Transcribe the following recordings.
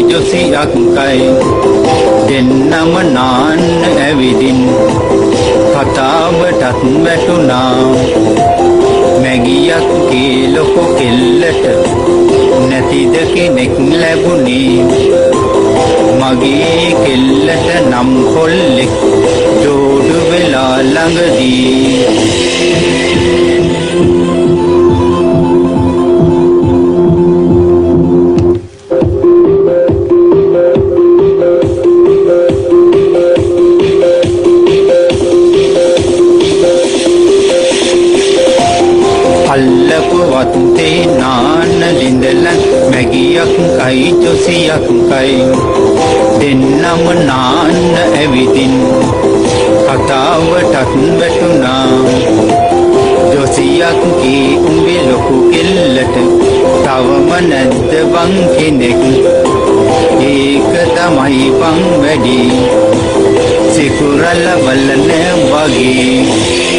ජොසියක් කයි දෙන්නම නාන්න ඇවිදින් කතාවටත් වැටුණා මැගියක් කීලොකු කෙල්ලට නැතිද කෙනෙක් ලැබුණේ මගේ කෙල්ලට නම් කොල්ලෙක් ජෝඩු වෙලා ළඟදී අල්ලපු වත්තේ නාන්න ලිඳලන් මැගියක් කයි ජොසියක් කයි දෙන්නම නාන්න ඇවිදින් කතාවටත් වැටුණා ජොසියක් කී උඹේ ලොකු කෙල්ලට තවම නැද්ද බං කෙනෙක් ඒක තමයි බං වැඩි සිකුරල වලන වගේ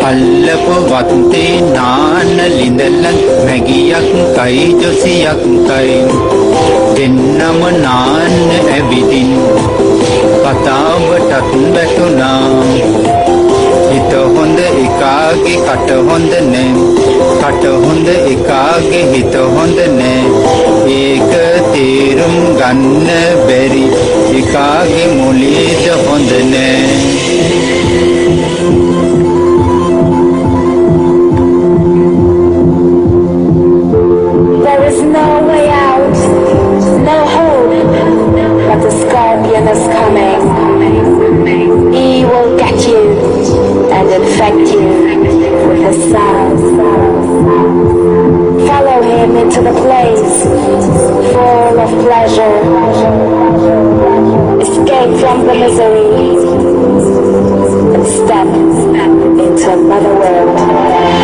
අල්ලපු වත්තේ නාන්න ලිඳලන් මැගියක් කයි ජොසියක් කයි දෙන්නම නාන්න ඇවිදින් කතාවටත් වැටුණා හිත හොඳ එකාගේ කට හොඳ නෑ කට හොඳ එකාගේ හිත හොඳ නෑ ඒක තේරුම් ගන්න බැරි එකාගේ මොලේද හොඳ නෑ No way out, no hope, but the scorpion is coming. He will get you and infect you with his sound. Follow him into the place full of pleasure. Escape from the misery and step into another world.